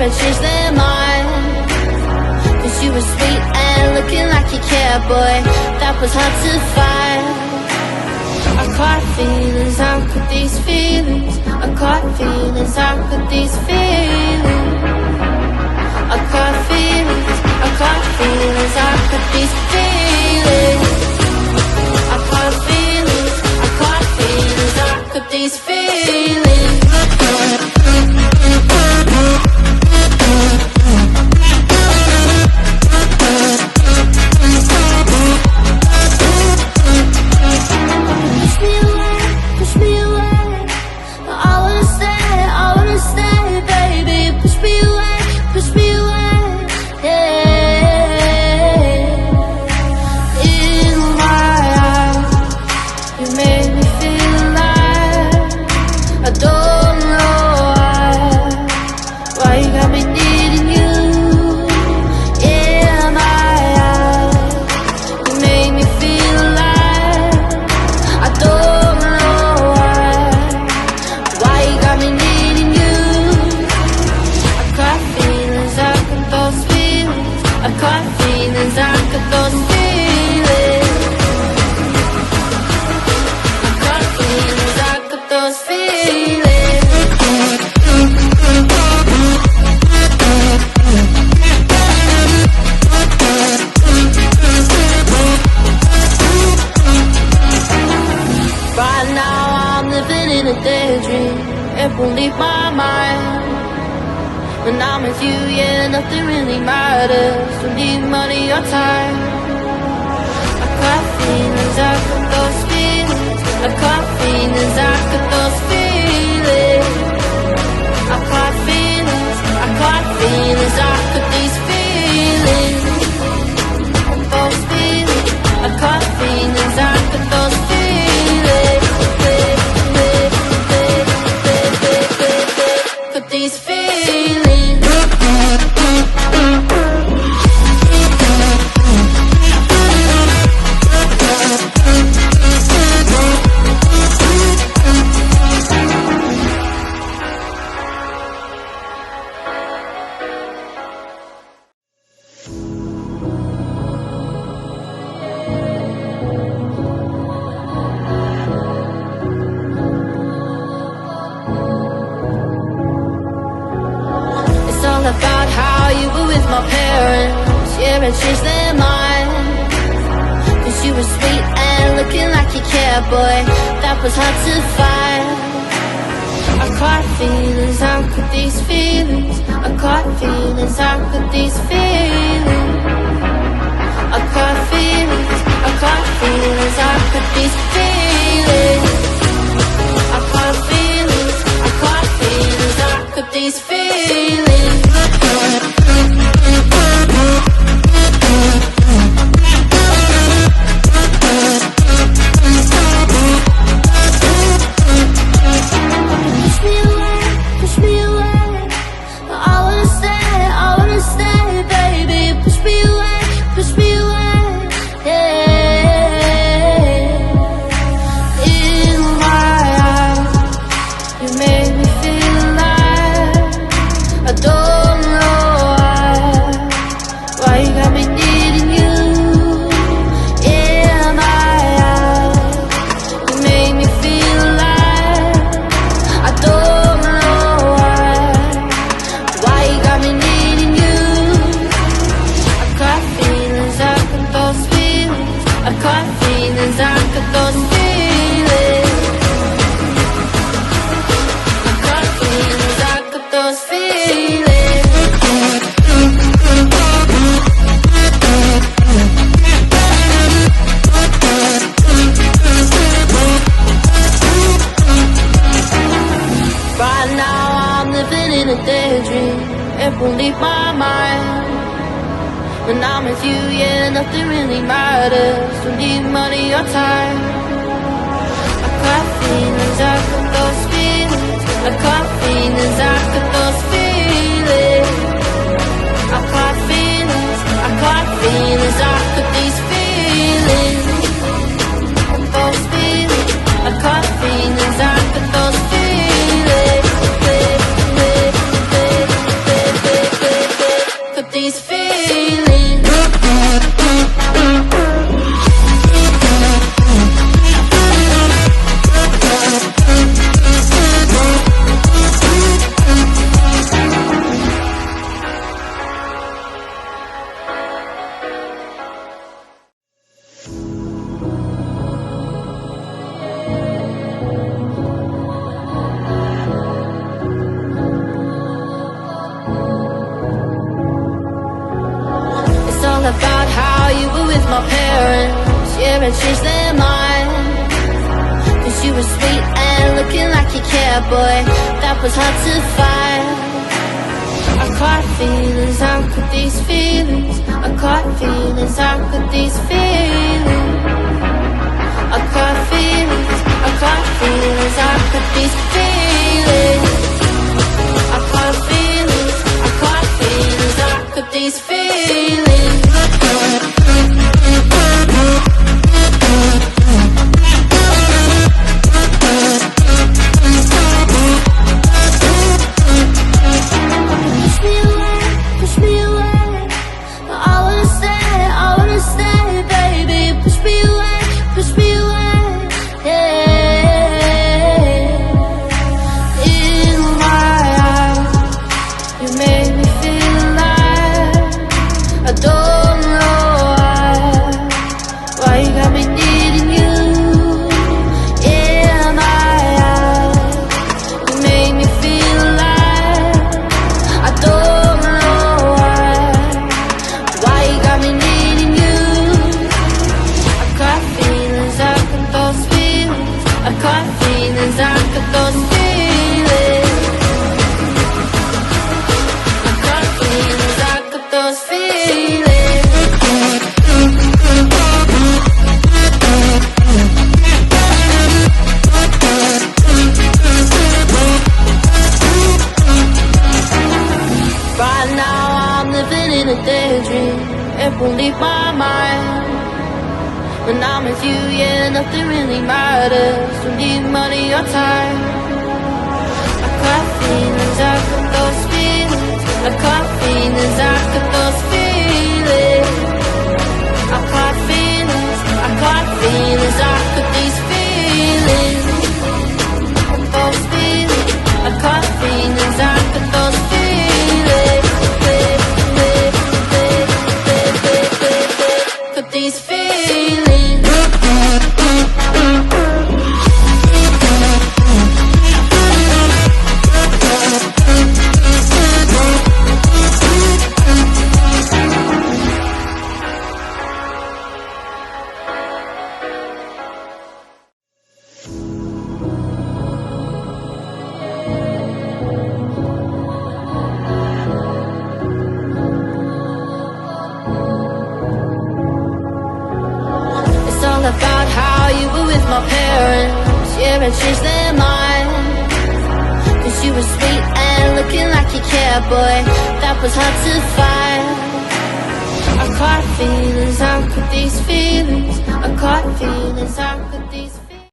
I changed their mind. Cause you were sweet and looking like you cared, boy. That was hard to find. I caught feelings, how could these feelings? I caught feelings, how could these feelings? I caught feelings, I caught feelings, how could these feelings? I caught feelings, I caught feelings, how could these feelings? Push me away, I wanna stay, baby. Push me away, yeah. In my eyes, you made me feel alive. I don't know why you got me needing you. In my eyes, you made me feel alive. I don't know why you got me needing you. I caught feelings, I got those feelings. I caught feelings, I got those feelings. I caught feelings, I got those feelings. Right now I'm living in a daydream. It won't leave my mind. When I'm with you, yeah, nothing really matters. Don't need money or time. I caught feelings, I got those feelings. I caught feelings, I got those feelings. I caught feelings, I caught feelings, I got these feelings. Those feelings, I caught feelings, I got those feelings. Got these feelings. It's all about how you were with my parents. Yeah, I changed their mind. Cause you were sweet and looking like you cared, boy. That was hard to find. I caught feelings, how could these feelings? I caught feelings, how could these feelings? I caught feelings, I caught feelings, how could these feelings? I caught feelings, I caught feelings, how could these feelings? Push me away, I wanna stay, baby. Push me away, yeah. In my eyes, you made me feel alive. I don't know why you got me needing you. In my eyes, you made me feel alive. I don't know why you got me needing you. I caught feelings, I got those feelings. I caught feelings, I got those feelings. I caught feelings, I got those feelings. Right now I'm living in a daydream. It won't leave my mind. When I'm with you, yeah, nothing really matters. Don't need money or time. I caught feelings, I got those feelings. I caught feelings, I got those feelings. I caught feelings, I caught feelings, I got these feelings. Those feelings, I caught feelings, I got those feelings. my parents, yeah, and changed their mind. Cause you were sweet and looking like you cared, boy, that was hard to find. I caught feelings, how could these feelings? I caught feelings, how could these feelings? I caught feelings, I caught feelings, how could these feelings? I caught feelings, I caught feelings, how could these feelings? Push me away, I wanna stay, baby. Push me away, yeah. In my eyes, you made me feel alive. I don't know why you got me needing you. In my eyes, you made me feel alive. I don't know why you got me needing you. I caught feelings, I got those feelings. I caught feelings, I got those feelings. I caught feelings, I got those feelings. Right now I'm living in a daydream, it won't leave my mind. When I'm with you, yeah, nothing really matters. Don't need money or time. I caught feelings, I got those feelings. I caught feelings, I got those feelings. I caught feelings, I caught feelings, I got these feelings. Those feelings, I caught feelings, I got those feelings. Got these feelings. It's all about how you were with my parents, yeah, and changed their mind. Cause you were sweet and looking like you cared, boy, that was hard to find. I caught feelings, how could these feelings? I caught feelings, how could